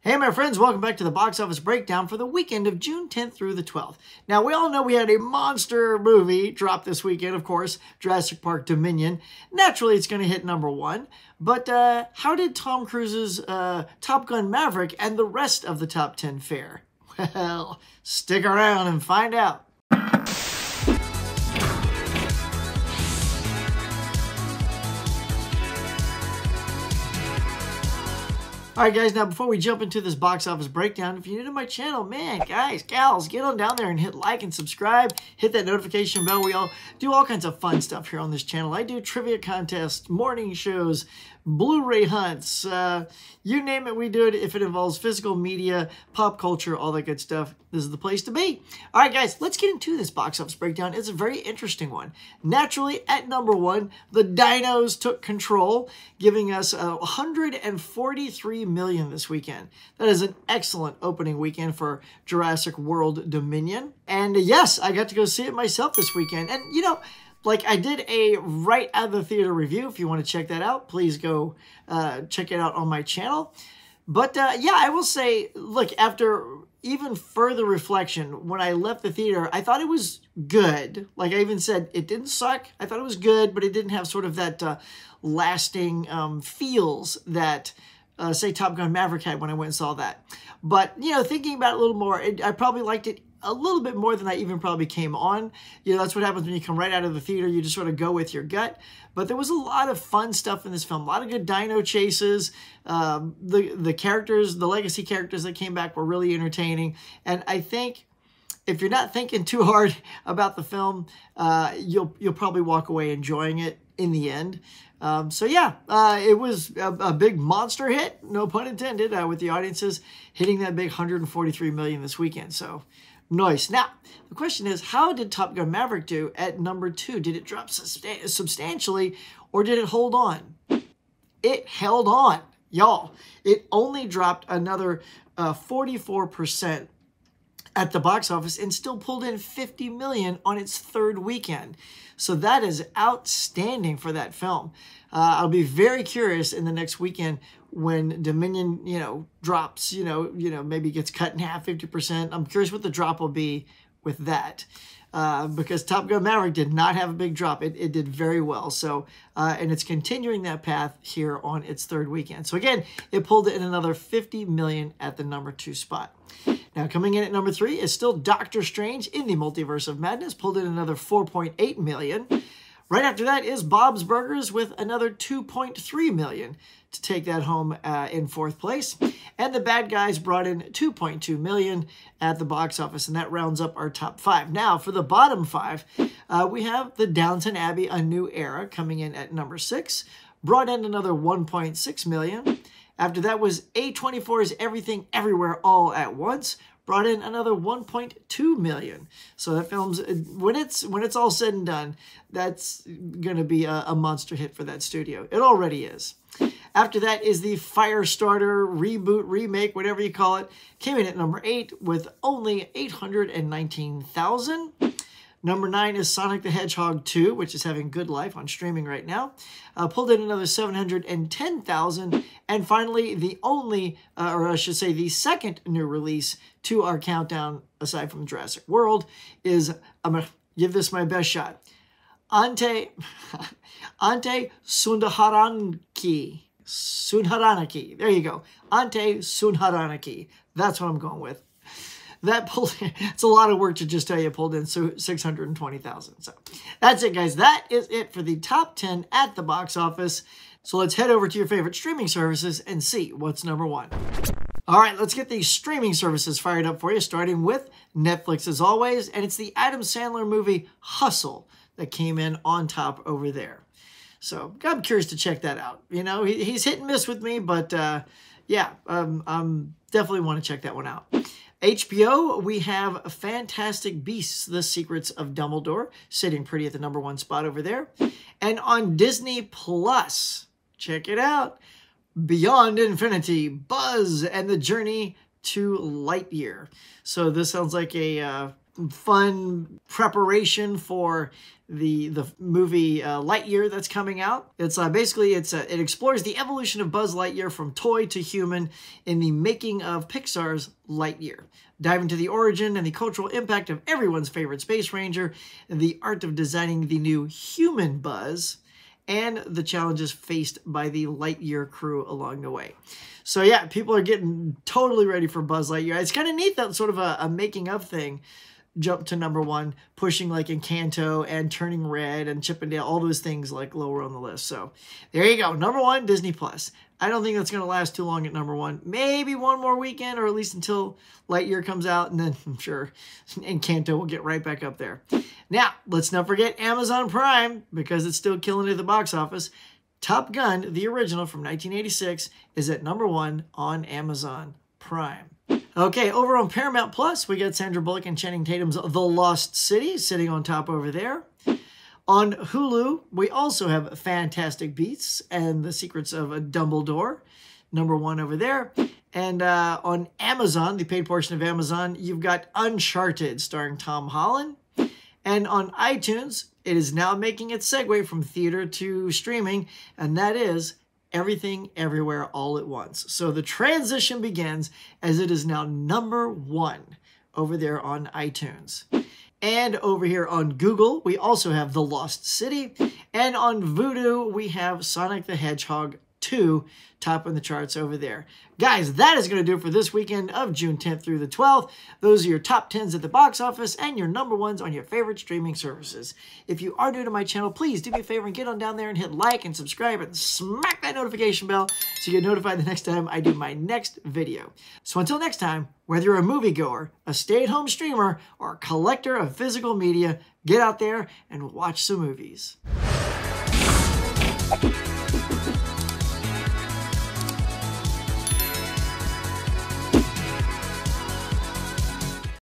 Hey my friends, welcome back to the box office breakdown for the weekend of June 10th through the 12th. Now we all know we had a monster movie drop this weekend, of course, Jurassic Park Dominion. Naturally it's going to hit #1, but how did Tom Cruise's Top Gun Maverick and the rest of the top 10 fare? Well, stick around and find out. Alright guys, now before we jump into this box office breakdown, if you're new to my channel, man, guys, gals, get on down there and hit like and subscribe. Hit that notification bell. We all do all kinds of fun stuff here on this channel. I do trivia contests, morning shows, Blu-ray hunts, you name it, we do it. If it involves physical media, pop culture, all that good stuff, this is the place to be. All right, guys, let's get into this box office breakdown. It's a very interesting one. Naturally, at #1, the dinos took control, giving us $143 million this weekend. That is an excellent opening weekend for Jurassic World Dominion. And yes, I got to go see it myself this weekend. And, you know, like I did a right out of the theater review. If you want to check that out, please go check it out on my channel. But yeah, I will say, look, after even further reflection, when I left the theater, I thought it was good. Like I even said, it didn't suck. I thought it was good, but it didn't have sort of that lasting feels that, say, Top Gun Maverick had when I went and saw that. But, you know, thinking about it a little more, I probably liked it a little bit more than I even probably came on. You know, that's what happens when you come right out of the theater. You just sort of go with your gut. But there was a lot of fun stuff in this film. A lot of good dino chases. The characters, the legacy characters that came back were really entertaining. And I think if you're not thinking too hard about the film, you'll probably walk away enjoying it in the end. So yeah, it was a big monster hit, no pun intended, with the audiences hitting that big $143 million this weekend. So nice. Now, the question is, how did Top Gun Maverick do at #2? Did it drop substantially, or did it hold on? It held on, y'all. It only dropped another 44% at the box office and still pulled in $50 million on its third weekend. So that is outstanding for that film. I'll be very curious in the next weekend when Dominion, you know, drops, you know, maybe gets cut in half, 50%. I'm curious what the drop will be with that. Because Top Gun Maverick did not have a big drop. It did very well. So, and it's continuing that path here on its third weekend. So again, it pulled in another $50 million at the #2 spot. Now, coming in at #3 is still Doctor Strange in the Multiverse of Madness, pulled in another $4.8 million. Right after that is Bob's Burgers with another $2.3 million to take that home in 4th place. And The Bad Guys brought in $2.2 million at the box office, and that rounds up our top 5. Now, for the bottom 5, we have The Downton Abbey: A New Era coming in at #6, brought in another $1.6 million. After that was A24's Everything Everywhere All at Once, brought in another $1.2 million. So that film's, when it's all said and done, that's going to be a monster hit for that studio. It already is. After that is the Firestarter reboot, remake, whatever you call it. Came in at #8 with only $819,000. #9 is Sonic the Hedgehog 2, which is having good life on streaming right now. Pulled in another $710,000. And finally, the only, or I should say the second new release to our countdown, aside from Jurassic World, is, I'm going to give this my best shot, Ante Sunharanaki. Sunharanaki. There you go. Ante Sunharanaki. That's what I'm going with. That pulled in, it's a lot of work to just tell you pulled in $620,000. So that's it, guys. That is it for the top 10 at the box office. So let's head over to your favorite streaming services and see what's #1. All right, let's get these streaming services fired up for you, starting with Netflix as always. And it's the Adam Sandler movie Hustle that came in on top over there. So I'm curious to check that out. You know, he's hit and miss with me, but yeah, definitely want to check that one out. HBO, we have Fantastic Beasts: The Secrets of Dumbledore, sitting pretty at the #1 spot over there. And on Disney Plus, check it out, Beyond Infinity, Buzz and the Journey to Lightyear. So this sounds like a fun preparation for the movie Lightyear that's coming out. It's basically it explores the evolution of Buzz Lightyear from toy to human in the making of Pixar's Lightyear. Dive into the origin and the cultural impact of everyone's favorite space ranger, and the art of designing the new human Buzz, and the challenges faced by the Lightyear crew along the way. So yeah, people are getting totally ready for Buzz Lightyear. It's kind of neat that sort of a making of thing jumped to #1, pushing like Encanto and Turning Red and Chip 'n Dale, all those things like lower on the list. So there you go, #1, Disney Plus. I don't think that's going to last too long at #1. Maybe one more weekend, or at least until Lightyear comes out, and then I'm sure Encanto will get right back up there. Now, let's not forget Amazon Prime, because it's still killing it at the box office. Top Gun, the original from 1986, is at #1 on Amazon Prime. Okay, over on Paramount Plus, we got Sandra Bullock and Channing Tatum's The Lost City sitting on top over there. On Hulu, we also have Fantastic Beasts and the Secrets of Dumbledore, #1 over there. And on Amazon, the paid portion of Amazon, you've got Uncharted starring Tom Holland. And on iTunes, it is now making its segue from theater to streaming, and that is Everything Everywhere All at Once. So the transition begins, as it is now #1 over there on iTunes. And over here on Google, we also have The Lost City. And on Vudu, we have Sonic the Hedgehog 2 topping the charts over there. Guys, that is going to do it for this weekend of June 10th through the 12th. Those are your top 10s at the box office and your #1s on your favorite streaming services. If you are new to my channel, please do me a favor and get on down there and hit like and subscribe and smack that notification bell so you get notified the next time I do my next video. So until next time, whether you're a moviegoer, a stay-at-home streamer, or a collector of physical media, get out there and watch some movies.